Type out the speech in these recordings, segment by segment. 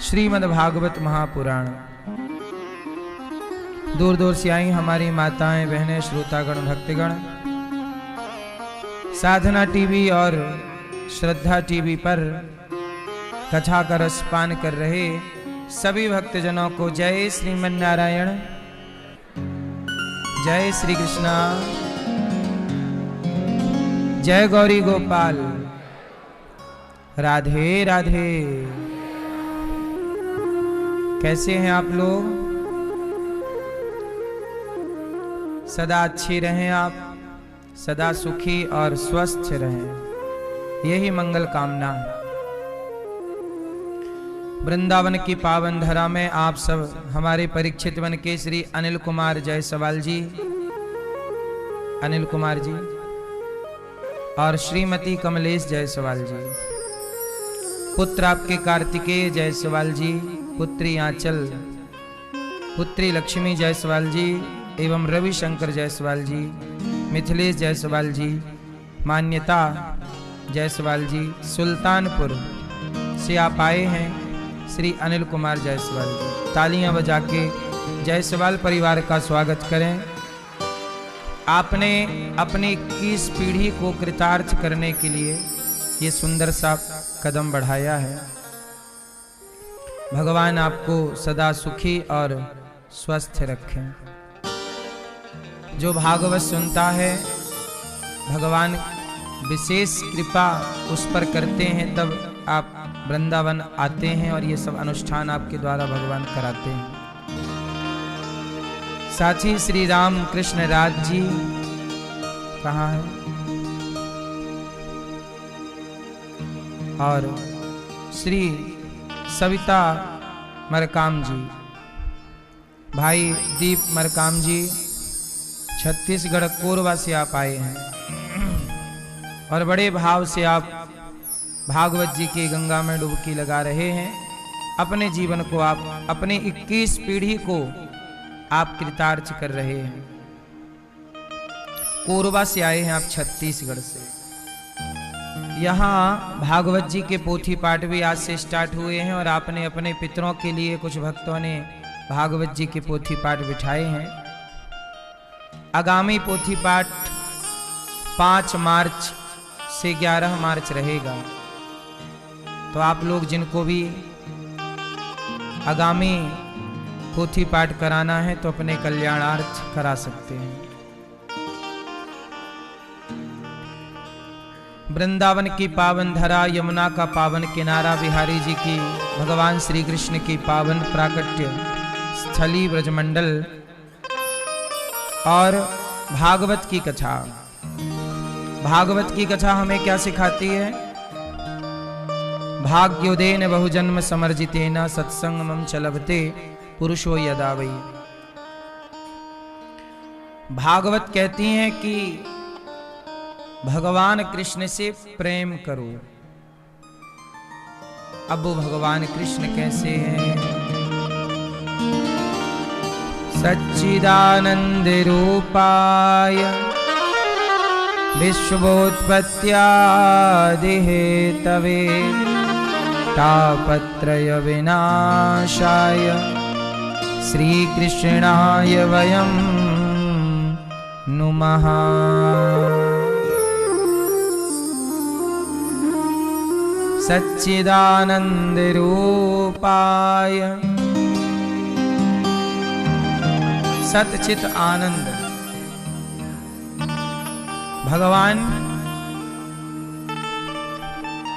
श्रीमद्भागवत महापुराण। दूर दूर से आई हमारी माताएं, बहनें, श्रोतागण, भक्तगण साधना टीवी और श्रद्धा टीवी पर कथा का रसपान कर रहे सभी भक्तजनों को जय श्रीमन नारायण, जय श्री कृष्णा, जय गौरी गोपाल, राधे राधे। कैसे हैं आप लोग? सदा अच्छे रहें आप, सदा सुखी और स्वस्थ रहें, यही मंगल कामना है। वृंदावन की पावन धरा में आप सब हमारे परीक्षित वन के श्री अनिल कुमार जायसवाल जी, अनिल कुमार जी और श्रीमती कमलेश जायसवाल जी, पुत्र आपके कार्तिकेय जायसवाल जी, पुत्री आंचल, पुत्री लक्ष्मी जायसवाल जी एवं रविशंकर जायसवाल जी, मिथिलेश जायसवाल जी, मान्यता जायसवाल जी, सुल्तानपुर से आप आए हैं श्री अनिल कुमार जायसवाल जी। तालियां बजा के जायसवाल परिवार का स्वागत करें। आपने अपनी 21 पीढ़ी को कृतार्थ करने के लिए ये सुंदर सा कदम बढ़ाया है। भगवान आपको सदा सुखी और स्वस्थ रखें। जो भागवत सुनता है भगवान विशेष कृपा उस पर करते हैं, तब आप वृंदावन आते हैं और ये सब अनुष्ठान आपके द्वारा भगवान कराते हैं। साथ ही श्री राम कृष्ण राज जी कहाँ है? और श्री सविता मरकाम जी, भाई दीप मरकाम जी, छत्तीसगढ़ कोरबा से आप आए हैं और बड़े भाव से आप भागवत जी की गंगा में डुबकी लगा रहे हैं। अपने जीवन को आप, अपने 21 पीढ़ी को आप कृतार्थ कर रहे हैं। कोरबा से आए हैं आप, छत्तीसगढ़ से। यहाँ भागवत जी के पोथी पाठ भी आज से स्टार्ट हुए हैं और आपने अपने पितरों के लिए कुछ भक्तों ने भागवत जी के पोथी पाठ बिठाए हैं। आगामी पोथी पाठ 5 मार्च से 11 मार्च रहेगा, तो आप लोग जिनको भी आगामी पोथी पाठ कराना है तो अपने कल्याणार्थ करा सकते हैं। वृंदावन की पावन धरा, यमुना का पावन किनारा, बिहारी जी की, भगवान श्री कृष्ण की पावन प्राकट्य स्थली ब्रजमंडल और भागवत की कथा। भागवत की कथा हमें क्या सिखाती है? भाग्योदेन बहुजन्म समर्जितेन सत्संगमं च लभते पुरुषो यदा वै। भागवत कहती हैं कि भगवान कृष्ण से प्रेम करो। अब वो भगवान कृष्ण कैसे हैं? सच्चिदानंद रूपाय विश्वोत्पत्त्यादि हेतवे तापत्रय विनाशाय श्रीकृष्णाय वयं नुमः। सच्चिदानंद रूपाय, सतचित आनंद भगवान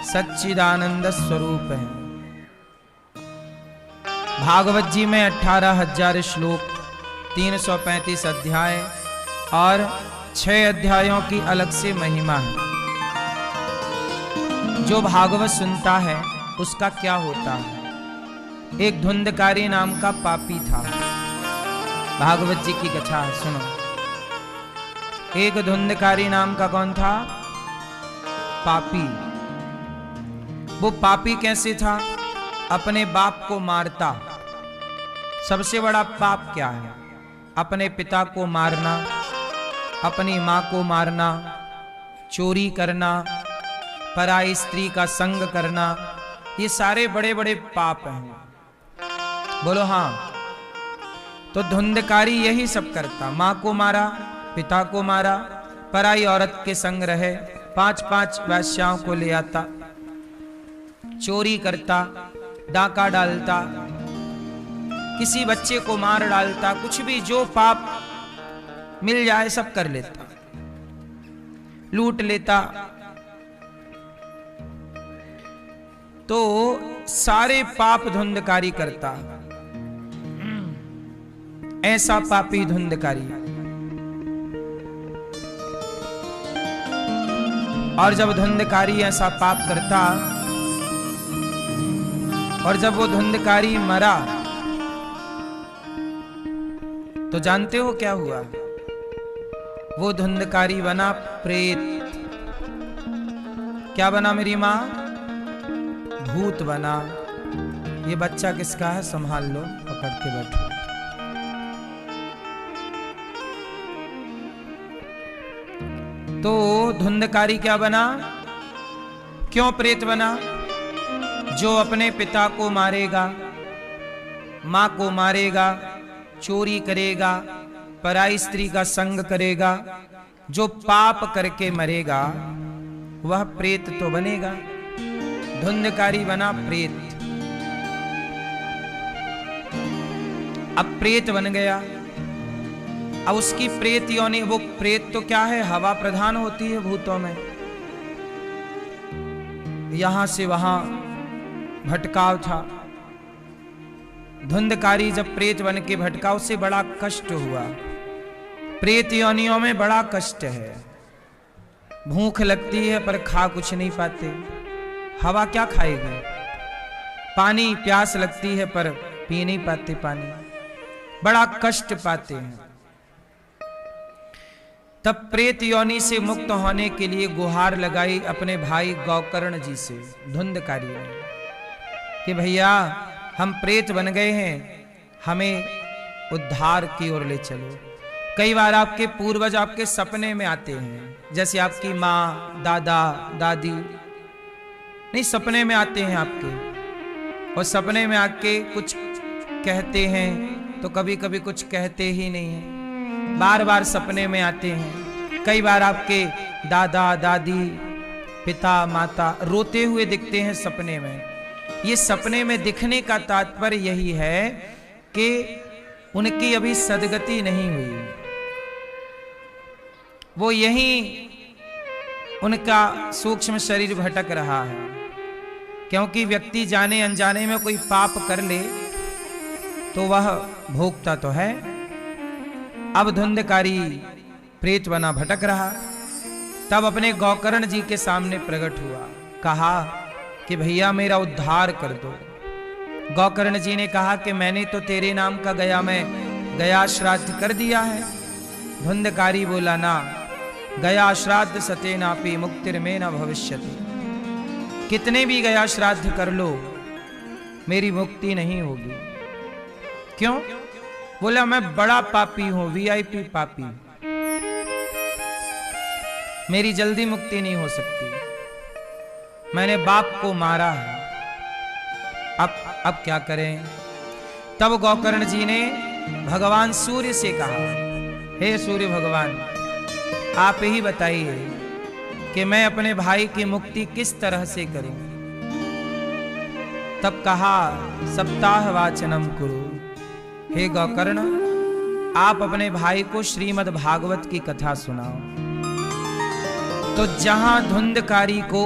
सच्चिदानंद स्वरूप है। भागवत जी में 18,000 श्लोक, 335 अध्याय और 6 अध्यायों की अलग से महिमा है। जो भागवत सुनता है उसका क्या होता है? एक धुंधकारी नाम का पापी था। भागवत जी की कथा सुनो। एक धुंधकारी नाम का कौन था? पापी। वो पापी कैसे था? अपने बाप को मारता। सबसे बड़ा पाप क्या है? अपने पिता को मारना, अपनी माँ को मारना, चोरी करना, पराई स्त्री का संग करना, ये सारे बड़े बड़े पाप हैं। बोलो हाँ। तो धुंधकारी यही सब करता, माँ को मारा, पिता को मारा, पराई औरत के संग रहे, 5-5 वेश्याओं को ले आता, चोरी करता, डाका डालता, किसी बच्चे को मार डालता, कुछ भी जो पाप मिल जाए सब कर लेता, लूट लेता। तो सारे पाप धुंधकारी करता, ऐसा पापी धुंधकारी। और जब धुंधकारी ऐसा पाप करता और जब वो धुंधकारी मरा तो जानते हो क्या हुआ? वो धुंधकारी बना प्रेत। क्या बना मेरी मां? भूत बना। ये बच्चा किसका है? संभाल लो, पकड़ के बैठो। तो धुंधकारी क्या बना? क्यों प्रेत बना? जो अपने पिता को मारेगा, मां को मारेगा, चोरी करेगा, पराई स्त्री का संग करेगा, जो पाप करके मरेगा वह प्रेत तो बनेगा। धुंधकारी बना प्रेत। अब प्रेत बन गया। अब उसकी प्रेत योनि, वो प्रेत तो क्या है? हवा प्रधान होती है भूतों में। यहां से वहां भटकाव था। धुंधकारी जब प्रेत बन के भटका, उसे बड़ा कष्ट हुआ। प्रेत योनियों में बड़ा कष्ट है। भूख लगती है पर खा कुछ नहीं पाते। हवा क्या खाएगी? पानी, प्यास लगती है पर पी नहीं पाते पानी। बड़ा कष्ट पाते हैं। तब प्रेत योनि से मुक्त होने के लिए गुहार लगाई अपने भाई गौकर्ण जी से धुंधकारी ने कि भैया हम प्रेत बन गए हैं, हमें उद्धार की ओर ले चलो। कई बार आपके पूर्वज आपके सपने में आते हैं, जैसे आपकी माँ, दादा, दादी, नहीं सपने में आते हैं आपके, और सपने में आके कुछ कहते हैं तो कभी कभी कुछ कहते ही नहीं है। बार बार सपने में आते हैं। कई बार आपके दादा, दादी, पिता, माता रोते हुए दिखते हैं सपने में। ये सपने में दिखने का तात्पर्य यही है कि उनकी अभी सदगति नहीं हुई। वो यही उनका सूक्ष्म शरीर भटक रहा है। क्योंकि व्यक्ति जाने अनजाने में कोई पाप कर ले तो वह भोगता तो है। अब धुंधकारी प्रेत बना भटक रहा। तब अपने गौकर्ण जी के सामने प्रकट हुआ, कहा कि भैया मेरा उद्धार कर दो। गौकर्ण जी ने कहा कि मैंने तो तेरे नाम का गया में गया श्राद्ध कर दिया है। धुंधकारी बोला, ना, गया श्राद्ध सतेनापि मुक्तिर्मे न भविष्यति। कितने भी गया श्राद्ध कर लो मेरी मुक्ति नहीं होगी। क्यों? बोला मैं बड़ा पापी हूं, वीआईपी पापी, मेरी जल्दी मुक्ति नहीं हो सकती। मैंने बाप को मारा है, अब क्या करें? तब गौकर्ण जी ने भगवान सूर्य से कहा, हे सूर्य भगवान, आप ही बताइए कि मैं अपने भाई की मुक्ति किस तरह से करूं। तब कहा, सप्ताह वाचनम कुरु। हे गौकर्ण, आप अपने भाई को श्रीमद् भागवत की कथा सुनाओ। तो जहां धुंधकारी को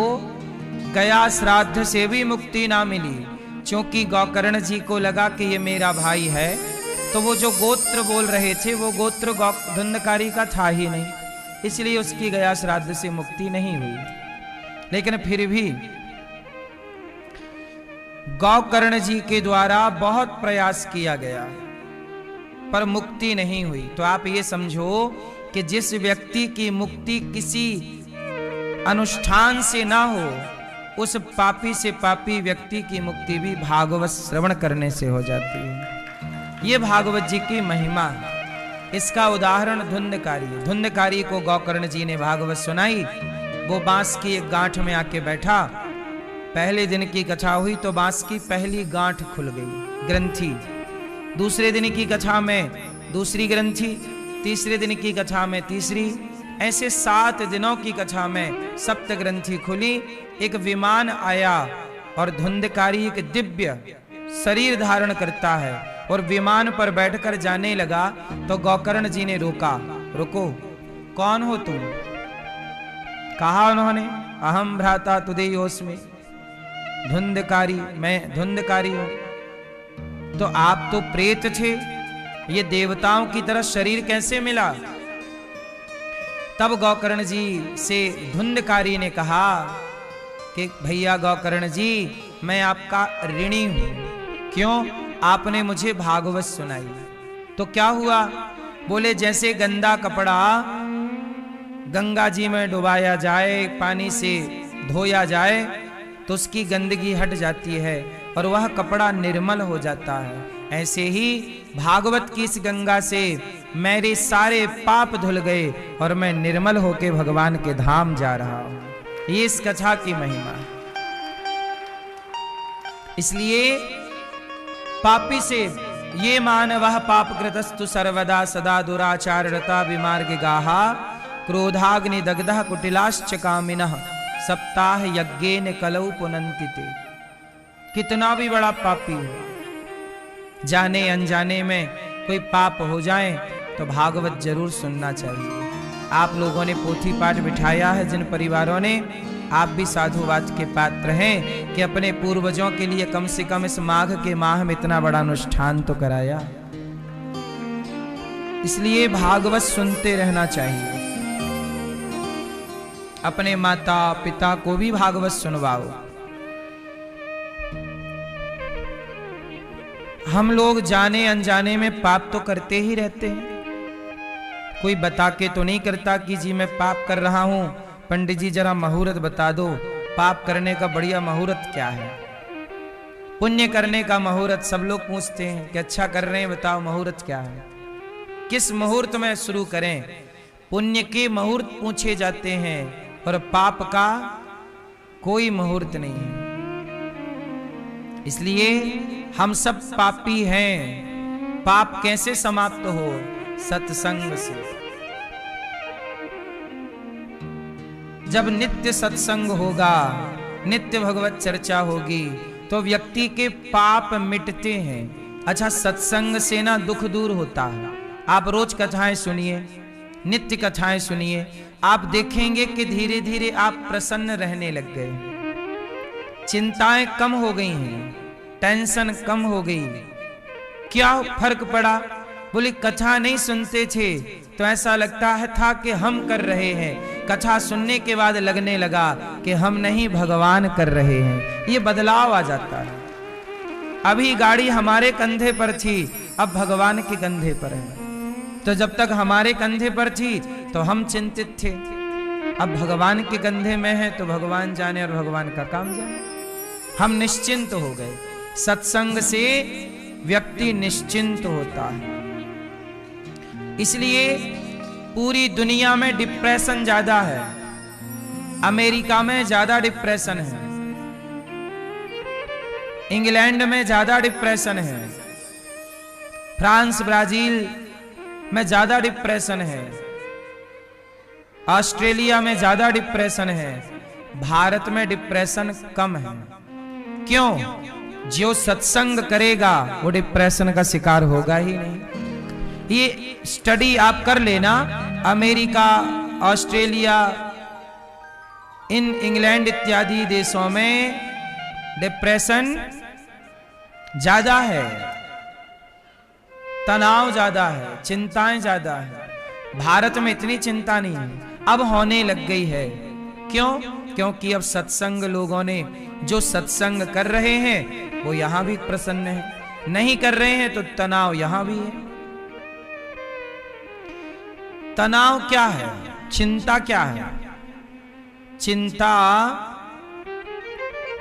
गया श्राद्ध से भी मुक्ति ना मिली, क्योंकि गौकर्ण जी को लगा कि ये मेरा भाई है, तो वो जो गोत्र बोल रहे थे वो गोत्र धुंधकारी का था ही नहीं, इसलिए उसकी गया श्राद्ध से मुक्ति नहीं हुई। लेकिन फिर भी गौकर्ण जी के द्वारा बहुत प्रयास किया गया पर मुक्ति नहीं हुई। तो आप ये समझो कि जिस व्यक्ति की मुक्ति किसी अनुष्ठान से ना हो, उस पापी से पापी व्यक्ति की मुक्ति भी भागवत श्रवण करने से हो जाती है। ये भागवत जी की महिमा है। इसका उदाहरण धुंधकारी है। धुंधकारी को गौकर्ण जी ने भागवत सुनाई। वो बांस की एक गांठ में आके बैठा। पहले दिन की कथा हुई तो बांस की पहली गांठ खुल गई, ग्रंथि दूसरे दिन की कथा में दूसरी ग्रंथि, तीसरे दिन की कथा में तीसरी, ऐसे 7 दिनों की कथा में सप्त ग्रंथि खुली। एक विमान आया और धुंधकारी एक दिव्य शरीर धारण करता है और विमान पर बैठकर जाने लगा तो गोकर्ण जी ने रोका, रुको, कौन हो तुम? कहा उन्होंने, अहम भ्राता तुदेयोस्मि, धुंधकारी, मैं धुंधकारी हूं। तो आप तो प्रेत थे, ये देवताओं की तरह शरीर कैसे मिला? तब गोकर्ण जी से धुंधकारी ने कहा कि भैया गोकर्ण जी, मैं आपका ऋणी हूं। क्यों? आपने मुझे भागवत सुनाई। तो क्या हुआ? बोले जैसे गंदा कपड़ा गंगा जी में डुबाया जाए, पानी से धोया जाए तो उसकी गंदगी हट जाती है और वह कपड़ा निर्मल हो जाता है, ऐसे ही भागवत की इस गंगा से मेरे सारे पाप धुल गए और मैं निर्मल होके भगवान के धाम जा रहा हूं। ये इस कथा की महिमा है। इसलिए पापी से ये मानवः पापकृतस्तु सर्वदा सदा दुराचाररता विमार्ग गाहा क्रोधाग्नि दग्धः कुटिलाश्च कामिनः सप्ताह यज्ञेन कलौ पुनन्ति ते। कितना भी बड़ा पापी हो, जाने अनजाने में कोई पाप हो जाए तो भागवत जरूर सुनना चाहिए। आप लोगों ने पोथी पाठ बिठाया है, जिन परिवारों ने, आप भी साधुवाद के पात्र हैं कि अपने पूर्वजों के लिए कम से कम इस माघ के माह में इतना बड़ा अनुष्ठान तो कराया। इसलिए भागवत सुनते रहना चाहिए। अपने माता पिता को भी भागवत सुनवाओ। हम लोग जाने अनजाने में पाप तो करते ही रहते हैं। कोई बता के तो नहीं करता कि जी मैं पाप कर रहा हूं, पंडित जी जरा मुहूर्त बता दो, पाप करने का बढ़िया मुहूर्त क्या है? पुण्य करने का मुहूर्त सब लोग पूछते हैं कि अच्छा कर रहे हैं, बताओ मुहूर्त क्या है, किस मुहूर्त में शुरू करें? पुण्य के मुहूर्त पूछे जाते हैं और पाप का कोई मुहूर्त नहीं है। इसलिए हम सब पापी हैं। पाप कैसे समाप्त हो? सत्संग से। जब नित्य सत्संग होगा, नित्य भगवत चर्चा होगी तो व्यक्ति के पाप मिटते हैं। अच्छा, सत्संग से ना दुख दूर होता है। आप रोज कथाएं सुनिए, नित्य कथाएं सुनिए, आप देखेंगे कि धीरे धीरे आप प्रसन्न रहने लग गए। चिंताएं कम हो गई हैं, टेंशन कम हो गई। क्या फर्क पड़ा? बोले कथा नहीं सुनते थे तो ऐसा लगता है था कि हम कर रहे हैं, कथा सुनने के बाद लगने लगा कि हम नहीं भगवान कर रहे हैं। ये बदलाव आ जाता है। अभी गाड़ी हमारे कंधे पर थी, अब भगवान के कंधे पर है। तो जब तक हमारे कंधे पर थी तो हम चिंतित थे, अब भगवान के कंधे में है तो भगवान जाने और भगवान का काम जाने। हम निश्चिंत हो गए। सत्संग से व्यक्ति निश्चिंत होता है। इसलिए पूरी दुनिया में डिप्रेशन ज्यादा है। अमेरिका में ज्यादा डिप्रेशन है, इंग्लैंड में ज्यादा डिप्रेशन है, फ्रांस ब्राजील में ज्यादा डिप्रेशन है, ऑस्ट्रेलिया में ज्यादा डिप्रेशन है, भारत में डिप्रेशन कम है। क्यों? जो सत्संग करेगा वो डिप्रेशन का शिकार होगा ही नहीं। ये स्टडी आप कर लेना, अमेरिका, ऑस्ट्रेलिया, इन इंग्लैंड इत्यादि देशों में डिप्रेशन ज्यादा है, तनाव ज्यादा है, चिंताएं ज्यादा है। भारत में इतनी चिंता नहीं है, अब होने लग गई है। क्यों? क्योंकि अब सत्संग लोगों ने, जो सत्संग कर रहे हैं वो यहां भी प्रसन्न है, नहीं कर रहे हैं तो तनाव यहां भी है। तनाव क्या है? चिंता क्या है? चिंता,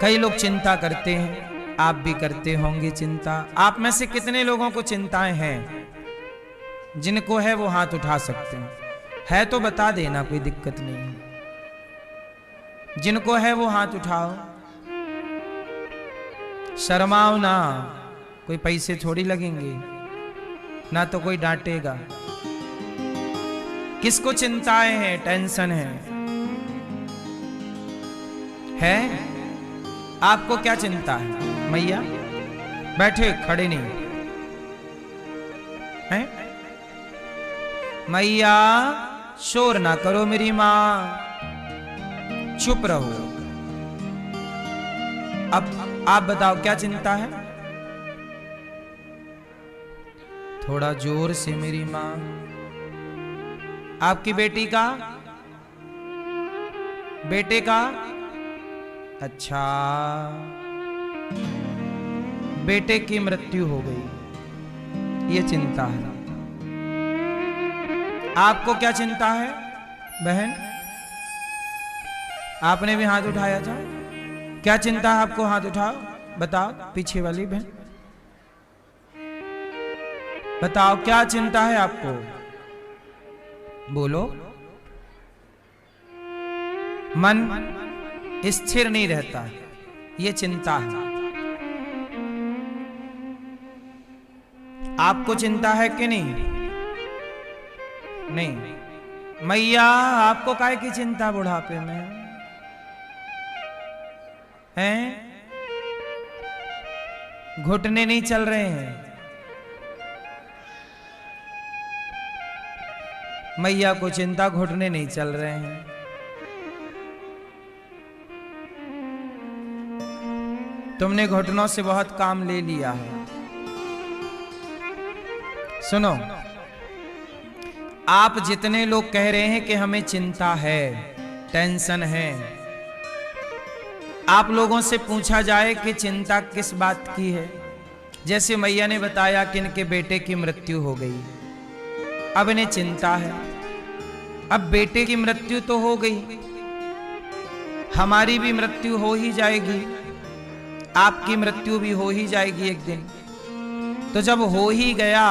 कई लोग चिंता करते हैं, आप भी करते होंगे चिंता। आप में से कितने लोगों को चिंताएं हैं? जिनको है वो हाथ उठा सकते हैं, है तो बता देना, कोई दिक्कत नहीं है। जिनको है वो हाथ उठाओ, शर्माओ ना, कोई पैसे थोड़ी लगेंगे। ना तो कोई डांटेगा। किसको चिंताएं हैं, टेंशन है? आपको क्या चिंता है? मैया बैठे खड़े नहीं हैं? मैया शोर ना करो मेरी मां, चुप रहो। अब आप बताओ क्या चिंता है? थोड़ा जोर से मेरी मां। आपकी बेटी का, बेटे का? अच्छा, बेटे की मृत्यु हो गई, ये चिंता है। आपको क्या चिंता है बहन? आपने भी हाथ उठाया था। क्या चिंता है आपको? हाथ उठाओ, बताओ। पीछे वाली बहन बताओ, क्या चिंता है आपको? बोलो। मन स्थिर नहीं रहता, ये चिंता है। आपको चिंता है कि नहीं? नहीं। मैया आपको काहे की चिंता बुढ़ापे में हैं? घुटने नहीं चल रहे हैं? मैया को चिंता, घुटने नहीं चल रहे हैं। तुमने घुटनों से बहुत काम ले लिया है। सुनो, आप जितने लोग कह रहे हैं कि हमें चिंता है, टेंशन है, आप लोगों से पूछा जाए कि चिंता किस बात की है। जैसे मैया ने बताया कि इनके बेटे की मृत्यु हो गई, अब इन्हें चिंता है। अब बेटे की मृत्यु तो हो गई, हमारी भी मृत्यु हो ही जाएगी, आपकी मृत्यु भी हो ही जाएगी एक दिन। तो जब हो ही गया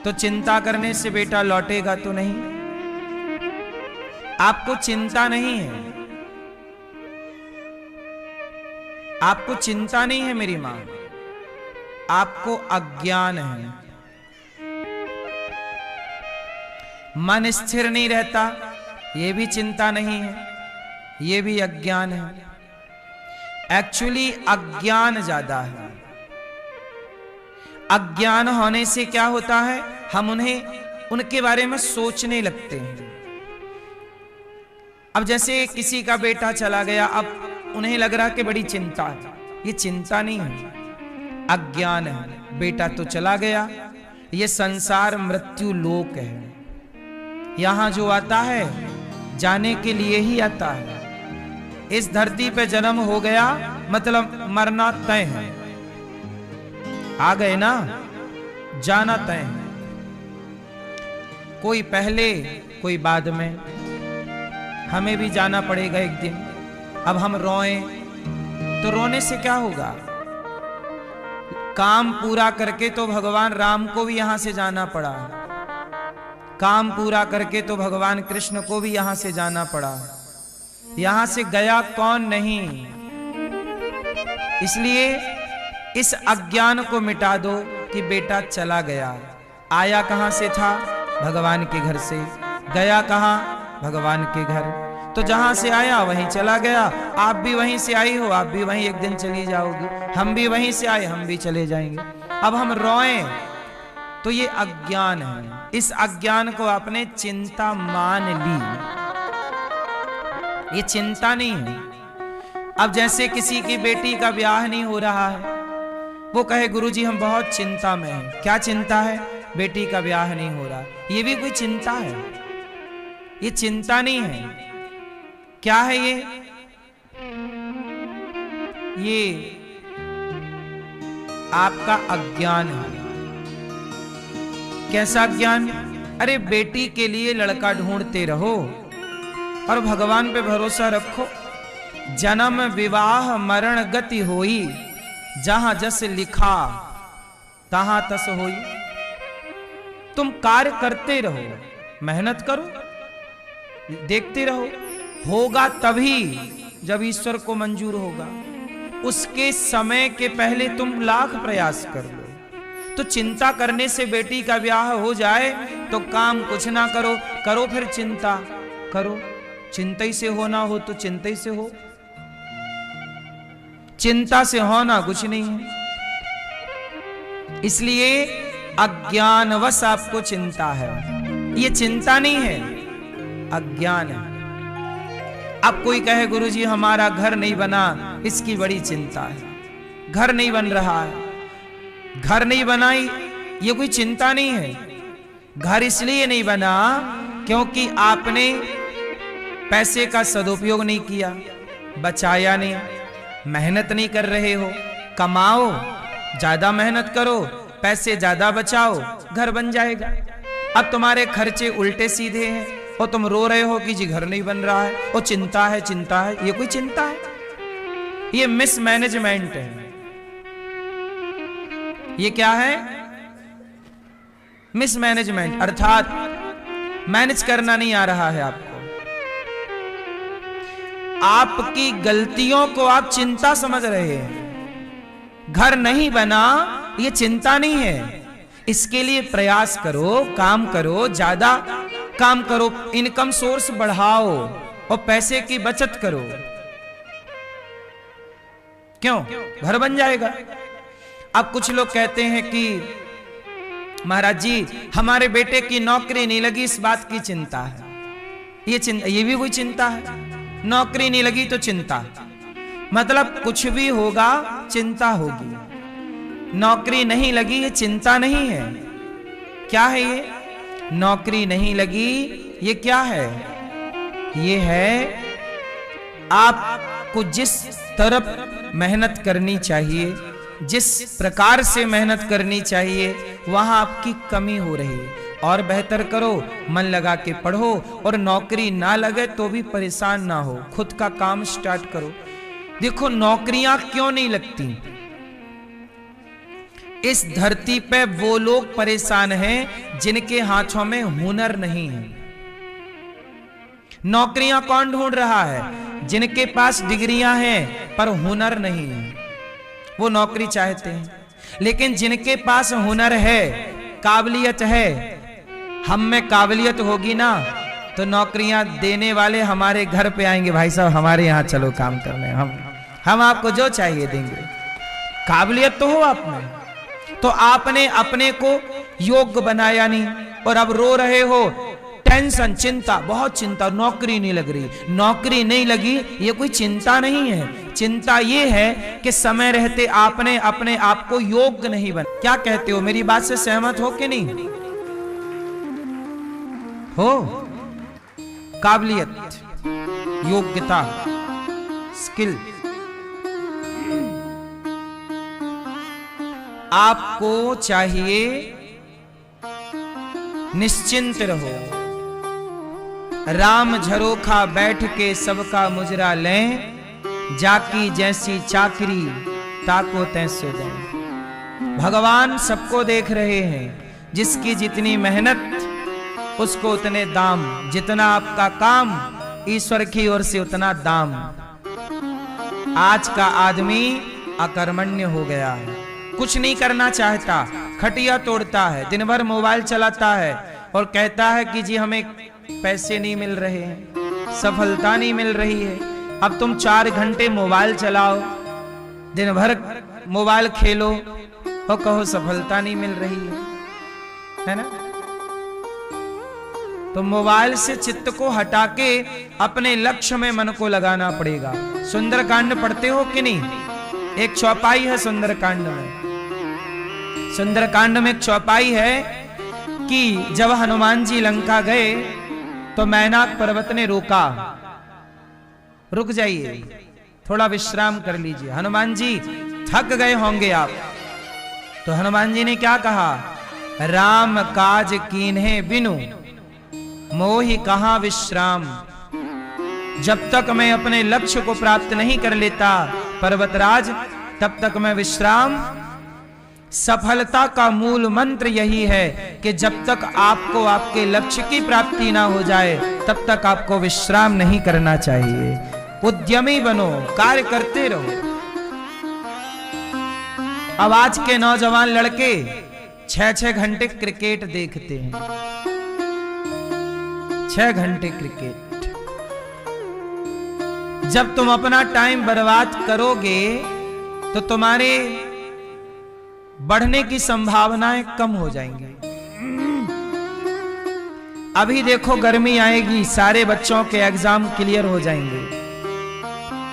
तो चिंता करने से बेटा लौटेगा तो नहीं। आपको चिंता नहीं है, आपको चिंता नहीं है मेरी मां, आपको अज्ञान है। मन स्थिर नहीं रहता, यह भी चिंता नहीं है, यह भी अज्ञान है। एक्चुअली अज्ञान ज्यादा है। अज्ञान होने से क्या होता है, हम उनके बारे में सोचने लगते हैं। अब जैसे किसी का बेटा चला गया, अब उन्हें लग रहा कि बड़ी चिंता है। ये चिंता नहीं है, अज्ञान है। बेटा तो चला गया, ये संसार मृत्यु लोक है। यहां जो आता है जाने के लिए ही आता है। इस धरती पे जन्म हो गया मतलब मरना तय है। आ गए ना, जाना तय है। कोई पहले कोई बाद में, हमें भी जाना पड़ेगा एक दिन। अब हम रोएं तो रोने से क्या होगा? काम पूरा करके तो भगवान राम को भी यहां से जाना पड़ा, काम पूरा करके तो भगवान कृष्ण को भी यहां से जाना पड़ा। यहां से गया कौन नहीं। इसलिए इस अज्ञान को मिटा दो कि बेटा चला गया। आया कहां से था? भगवान के घर से। गया कहां? भगवान के घर। तो जहां से आया वहीं चला गया। आप भी वहीं से आई हो, आप भी वहीं एक दिन चली जाओगी। हम भी वहीं से आए, हम भी चले जाएंगे। अब हम रोएं तो ये अज्ञान है। इस अज्ञान को आपने चिंता मान ली, ये चिंता नहीं है। अब जैसे किसी की बेटी का ब्याह नहीं हो रहा है, वो कहे गुरुजी हम बहुत चिंता में हैं। क्या चिंता है? बेटी का ब्याह नहीं हो रहा। ये भी कोई चिंता है? ये चिंता नहीं है। क्या है ये आपका अज्ञान है। कैसा ज्ञान? अरे बेटी के लिए लड़का ढूंढते रहो और भगवान पे भरोसा रखो। जन्म विवाह मरण गति होई, जहां जस लिखा तहां तस होई। तुम कार्य करते रहो, मेहनत करो, देखते रहो। होगा तभी जब ईश्वर को मंजूर होगा। उसके समय के पहले तुम लाख प्रयास कर लो, तो चिंता करने से बेटी का ब्याह हो जाए तो काम कुछ ना करो, करो फिर चिंता करो। चिंता ही से होना हो तो चिंता ही से हो, चिंता से होना कुछ नहीं है। इसलिए अज्ञानवश आपको चिंता है, ये चिंता नहीं है, अज्ञान है। अब कोई कहे गुरुजी हमारा घर नहीं बना, इसकी बड़ी चिंता है, घर नहीं बन रहा है। घर नहीं बनाई ये कोई चिंता नहीं है। घर इसलिए नहीं बना क्योंकि आपने पैसे का सदुपयोग नहीं किया, बचाया नहीं, मेहनत नहीं कर रहे हो। कमाओ, ज्यादा मेहनत करो, पैसे ज्यादा बचाओ, घर बन जाएगा। अब तुम्हारे खर्चे उल्टे सीधे हैं और तुम रो रहे हो कि जी घर नहीं बन रहा है, और चिंता है चिंता है। ये कोई चिंता है? ये मिसमैनेजमेंट है। ये क्या है? मिसमैनेजमेंट, अर्थात मैनेज करना नहीं आ रहा है आपको। आपकी गलतियों को आप चिंता समझ रहे हैं। घर नहीं बना ये चिंता नहीं है, इसके लिए प्रयास करो, काम करो, ज्यादा काम करो, इनकम सोर्स बढ़ाओ और पैसे की बचत करो। क्यों? घर बन जाएगा। अब कुछ लोग कहते हैं कि महाराज जी हमारे बेटे की नौकरी नहीं लगी, इस बात की चिंता है। ये भी कोई चिंता है? नौकरी नहीं लगी तो चिंता, मतलब कुछ भी होगा चिंता होगी। नौकरी नहीं लगी ये चिंता नहीं है। क्या है ये? नौकरी नहीं लगी ये क्या है? ये है आपको जिस तरफ मेहनत करनी चाहिए, जिस प्रकार से मेहनत करनी चाहिए, वहां आपकी कमी हो रही है। और बेहतर करो, मन लगा के पढ़ो, और नौकरी ना लगे तो भी परेशान ना हो, खुद का काम स्टार्ट करो। देखो नौकरियां क्यों नहीं लगती? इस धरती पे वो लोग परेशान हैं जिनके हाथों में हुनर नहीं है। नौकरियां कौन ढूंढ रहा है? जिनके पास डिग्रियां हैं पर हुनर नहीं है, वो नौकरी चाहते हैं। लेकिन जिनके पास हुनर है, काबिलियत है, हम में काबिलियत होगी ना तो नौकरियां देने वाले हमारे घर पे आएंगे, भाई साहब हमारे यहाँ चलो काम करने, हम आपको जो चाहिए देंगे। काबिलियत तो हो आप में, तो आपने अपने को योग्य बनाया नहीं और अब रो रहे हो। टेंशन, चिंता, बहुत चिंता, नौकरी नहीं लग रही। नौकरी नहीं लगी ये कोई चिंता नहीं है। चिंता ये है कि समय रहते आपने अपने आप को योग्य नहीं बना। क्या कहते हो? मेरी बात से सहमत हो कि नहीं हो? काबिलियत, योग्यता, स्किल, आपको चाहिए निश्चिंत रहो। राम झरोखा बैठ के सबका मुजरा लें, जाकी जैसी चाकरी ताको तैसो दें। भगवान सबको देख रहे हैं, जिसकी जितनी मेहनत उसको उतने दाम, जितना आपका काम ईश्वर की ओर से उतना दाम। आज का आदमी अकर्मण्य हो गया है, कुछ नहीं करना चाहता, खटिया तोड़ता है, दिन भर मोबाइल चलाता है और कहता है कि जी हमें पैसे नहीं मिल रहे हैं, सफलता नहीं मिल रही है। अब तुम 4 घंटे मोबाइल चलाओ, दिन भर मोबाइल खेलो और कहो सफलता नहीं मिल रही है ना? तो मोबाइल से चित्त को हटा के अपने लक्ष्य में मन को लगाना पड़ेगा। सुंदरकांड पढ़ते हो कि नहीं? एक चौपाई है सुंदरकांड में। सुंदरकांड में एक चौपाई है कि जब हनुमान जी लंका गए तो मैनाक पर्वत ने रोका, रुक जाइए, थोड़ा विश्राम कर लीजिए, हनुमान जी थक गए होंगे आप। तो हनुमान जी ने क्या कहा? राम काज कीन्हे बिनु मोहि कहां विश्राम। जब तक मैं अपने लक्ष्य को प्राप्त नहीं कर लेता पर्वतराज, तब तक मैं विश्राम। सफलता का मूल मंत्र यही है कि जब तक आपको आपके लक्ष्य की प्राप्ति ना हो जाए तब तक आपको विश्राम नहीं करना चाहिए। उद्यमी बनो, कार्य करते रहो। अब आज के नौजवान लड़के 6-6 घंटे क्रिकेट देखते हैं, 6 घंटे क्रिकेट। जब तुम अपना टाइम बर्बाद करोगे तो तुम्हारे बढ़ने की संभावनाएं कम हो जाएंगी। अभी देखो गर्मी आएगी, सारे बच्चों के एग्जाम क्लियर हो जाएंगे,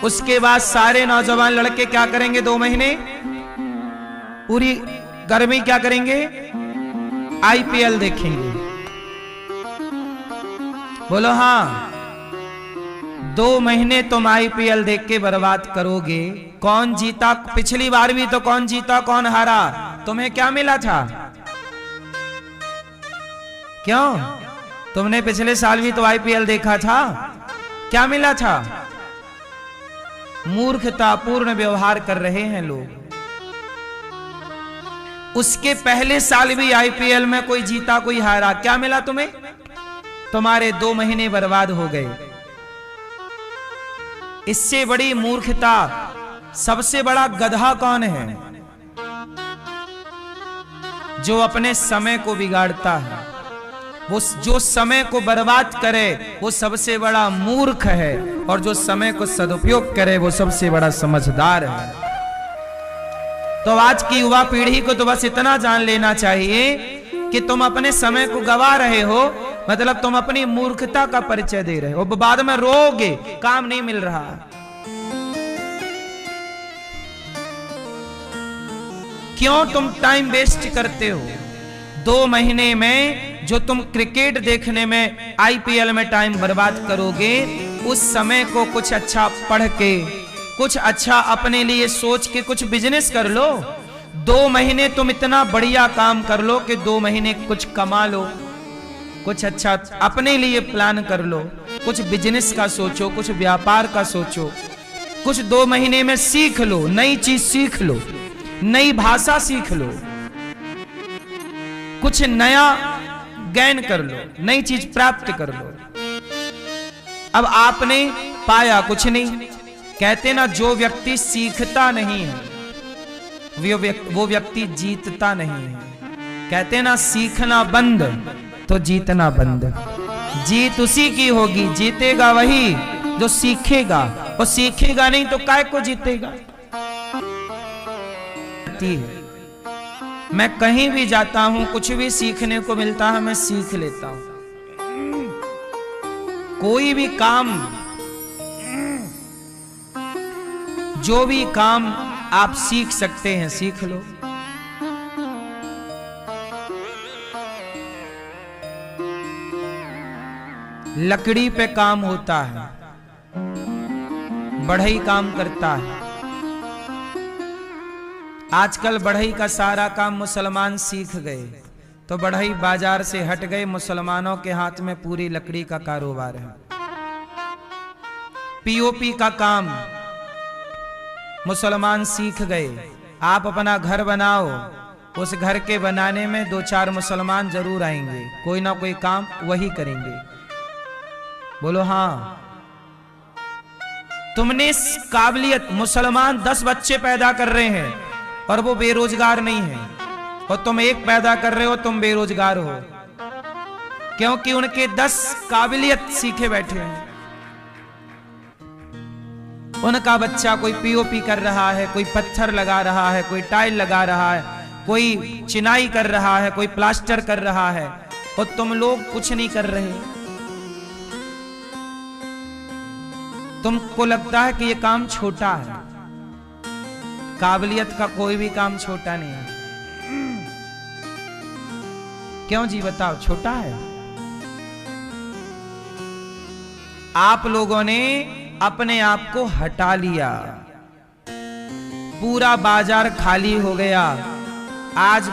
उसके बाद सारे नौजवान लड़के क्या करेंगे, 2 महीने पूरी गर्मी क्या करेंगे, आईपीएल देखेंगे। बोलो हाँ, 2 महीने तुम आईपीएल देख के बर्बाद करोगे। कौन जीता, पिछली बार भी तो कौन जीता कौन हारा, तुम्हें क्या मिला था? क्यों? तुमने पिछले साल भी तो आईपीएल देखा था, क्या मिला था? मूर्खतापूर्ण व्यवहार कर रहे हैं लोग। उसके पहले साल भी आईपीएल में कोई जीता कोई हारा, क्या मिला तुम्हें? तुम्हारे 2 महीने बर्बाद हो गए। इससे बड़ी मूर्खता, सबसे बड़ा गधा कौन है? जो अपने समय को बिगाड़ता है, वो जो समय को बर्बाद करे वो सबसे बड़ा मूर्ख है, और जो समय को सदुपयोग करे वो सबसे बड़ा समझदार है। तो आज की युवा पीढ़ी को तो बस इतना जान लेना चाहिए कि तुम अपने समय को गवा रहे हो, मतलब तुम अपनी मूर्खता का परिचय दे रहे हो, बाद में रोओगे काम नहीं मिल रहा। क्यों तुम टाइम वेस्ट करते हो? 2 महीने में जो तुम क्रिकेट देखने में, आईपीएल में टाइम बर्बाद करोगे, उस समय को कुछ अच्छा पढ़ के, कुछ अच्छा अपने लिए सोच के कुछ बिजनेस कर लो। 2 महीने तुम इतना बढ़िया काम कर लो कि 2 महीने कुछ कमा लो, कुछ अच्छा अपने लिए प्लान कर लो, कुछ बिजनेस का सोचो, कुछ व्यापार का सोचो, कुछ 2 महीने में सीख लो, नई चीज सीख लो, नई भाषा सीख लो, कुछ नया ज्ञान कर लो, नई चीज प्राप्त कर लो। अब आपने पाया कुछ नहीं। कहते ना, जो व्यक्ति सीखता नहीं है वो व्यक्ति जीतता नहीं है। कहते ना, सीखना बंद तो जीतना बंद। जीत उसी की होगी, जीतेगा वही जो सीखेगा, और सीखेगा नहीं तो काय को जीतेगा। मैं कहीं भी जाता हूं, कुछ भी सीखने को मिलता है मैं सीख लेता हूं। कोई भी काम, जो भी काम आप सीख सकते हैं सीख लो। लकड़ी पे काम होता है, बढ़ई काम करता है। आजकल बढ़ई का सारा काम मुसलमान सीख गए, तो बढ़ई बाजार से हट गए, मुसलमानों के हाथ में पूरी लकड़ी का कारोबार है। पीओपी का काम मुसलमान सीख गए। आप अपना घर बनाओ, उस घर के बनाने में 2-4 मुसलमान जरूर आएंगे, कोई ना कोई काम वही करेंगे। बोलो हाँ। तुमने काबिलियत, मुसलमान 10 बच्चे पैदा कर रहे हैं और वो बेरोजगार नहीं है, और तुम 1 पैदा कर रहे हो, तुम बेरोजगार हो, क्योंकि उनके 10 काबिलियत सीखे बैठे हैं। उनका बच्चा कोई पीओपी कर रहा है, कोई पत्थर लगा रहा है, कोई टाइल लगा रहा है, कोई चिनाई कर रहा है, कोई प्लास्टर कर रहा है, और तुम लोग कुछ नहीं कर रहे। तुमको लगता है कि ये काम छोटा है। काबिलियत का कोई भी काम छोटा नहीं है। क्यों जी बताओ, छोटा है? आप लोगों ने अपने आप को हटा लिया, पूरा बाजार खाली हो गया। आज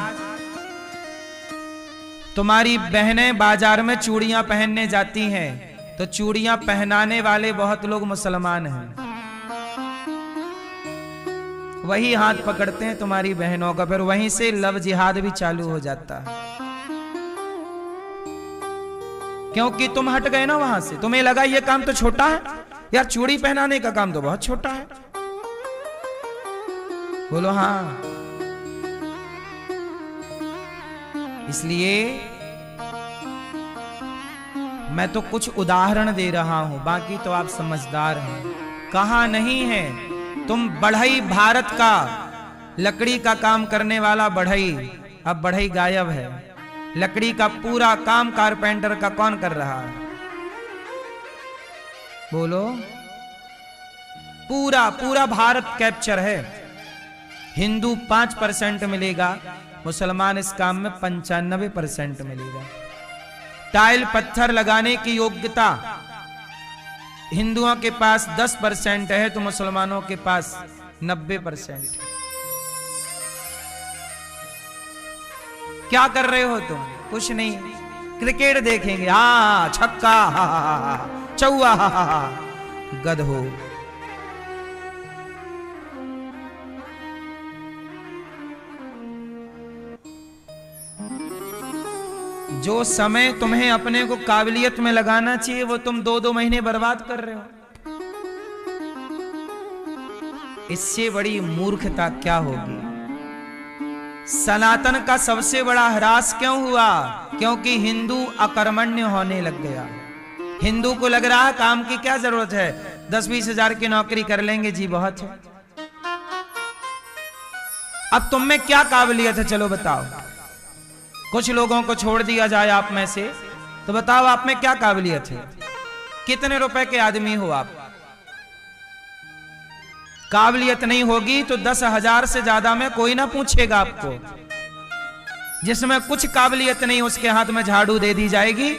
तुम्हारी बहनें बाजार में चूड़ियां पहनने जाती हैं, तो चूड़ियां पहनाने वाले बहुत लोग मुसलमान हैं। वही हाथ पकड़ते हैं तुम्हारी बहनों का, फिर वहीं से लव जिहाद भी चालू हो जाता है। क्योंकि तुम हट गए ना वहां से। तुम्हें लगा ये काम तो छोटा है यार, चूड़ी पहनाने का काम तो बहुत छोटा है। बोलो हाँ। इसलिए मैं तो कुछ उदाहरण दे रहा हूं, बाकी तो आप समझदार हैं। कहा नहीं है तुम बढ़ई भारत का, लकड़ी का काम करने वाला बढ़ई, अब बढ़ई गायब है। लकड़ी का पूरा काम कारपेंटर का कौन कर रहा है? बोलो। पूरा पूरा भारत कैप्चर है। हिंदू 5% मिलेगा, मुसलमान इस काम में 95% मिलेगा। टाइल पत्थर लगाने की योग्यता हिंदुओं के पास 10% है, तो मुसलमानों के पास 90%। क्या कर रहे हो तुम? कुछ नहीं, क्रिकेट देखेंगे। हा छक्का, हा चौवा, हा गधो। जो समय तुम्हें अपने को काबिलियत में लगाना चाहिए, वो तुम 2-2 महीने बर्बाद कर रहे हो। इससे बड़ी मूर्खता क्या होगी? सनातन का सबसे बड़ा ह्रास क्यों हुआ? क्योंकि हिंदू अकर्मण्य होने लग गया। हिंदू को लग रहा है काम की क्या जरूरत है, 10-20 हजार की नौकरी कर लेंगे जी, बहुत है। अब तुम में क्या काबिलियत है, चलो बताओ। कुछ लोगों को छोड़ दिया जाए आप में से, तो बताओ आप में क्या काबिलियत है? कितने रुपए के आदमी हो आप? काबिलियत नहीं होगी तो 10,000 से ज्यादा में कोई ना पूछेगा आपको। जिसमें कुछ काबिलियत नहीं उसके हाथ में झाड़ू दे दी जाएगी,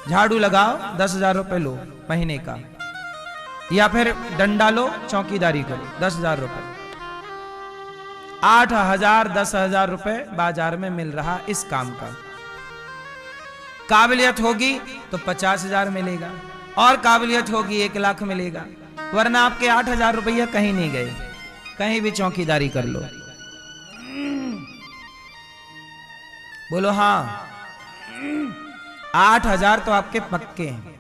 झाड़ू लगाओ 10,000 रुपए लो महीने का, या फिर डंडा लो चौकीदारी करो 10,000 रुपए। 8,000 10,000 रुपए बाजार में मिल रहा इस काम का। काबिलियत होगी तो 50,000 मिलेगा, और काबिलियत होगी 1 लाख मिलेगा, वरना आपके 8,000 रुपया कहीं नहीं गए। कहीं भी चौकीदारी कर लो। बोलो हाँ, 8,000 तो आपके पक्के हैं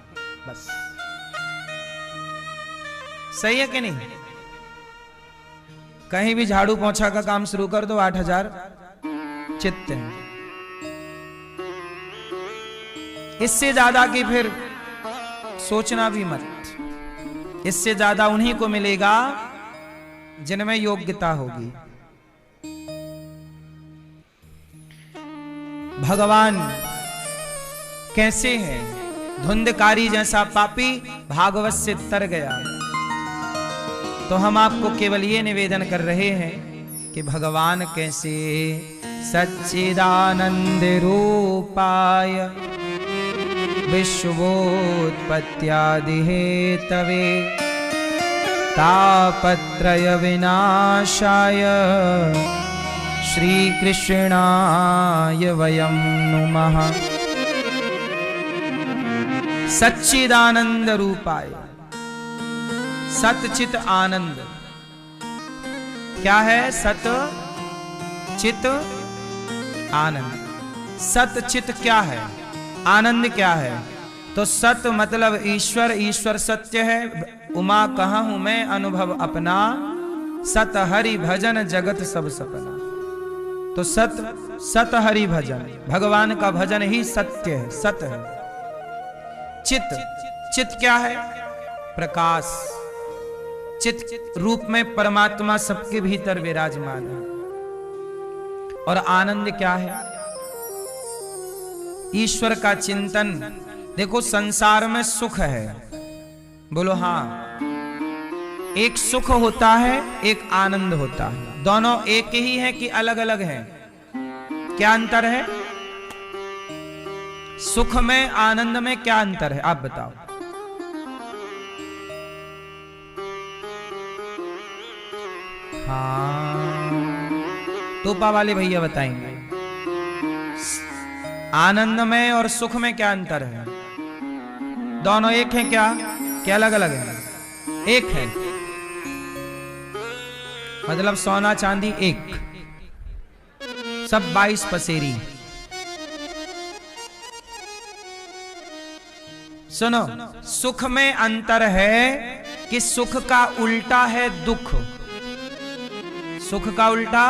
बस। सही है कि नहीं? कहीं भी झाड़ू पोंछा का काम शुरू कर दो, 8,000 चित्त हैं। इससे ज्यादा की फिर सोचना भी मत। इससे ज्यादा उन्हीं को मिलेगा जिनमें योग्यता होगी। भगवान कैसे हैं? धुंधकारी जैसा पापी भागवत से तर गया। तो हम आपको केवल ये निवेदन कर रहे हैं कि भगवान कैसे सच्चिदानंद रूपाय विश्वोत्पत्त्यादि हेतवे तापत्रय विनाशाय श्री कृष्णाय वयं नुमः। सच्चिदानंद रूपाय, सत चित आनंद। क्या है? सत चित आनंद। सत चित क्या है? आनंद क्या है? तो सत मतलब ईश्वर, ईश्वर सत्य है। उमा कहा हूं मैं अनुभव अपना, सत हरि भजन जगत सब सपना। तो सत, सत हरि भजन, भगवान का भजन ही सत्य है, सत है। चित, चित क्या है? प्रकाश। चित रूप में परमात्मा सबके भीतर विराजमान है। और आनंद क्या है? ईश्वर का चिंतन। देखो संसार में सुख है, बोलो हाँ। एक सुख होता है, एक आनंद होता है। दोनों एक ही है कि अलग अलग हैं? क्या अंतर है? सुख में आनंद में क्या अंतर है, आप बताओ। हाँ, टोपा वाले भैया बताएंगे। आनंद में और सुख में क्या अंतर है? दोनों एक हैं क्या? क्या अलग अलग है? एक है। मतलब सोना चांदी एक, सब 22 पसेरी। सुनो, सुख में अंतर है कि सुख का उल्टा है दुख। सुख का उल्टा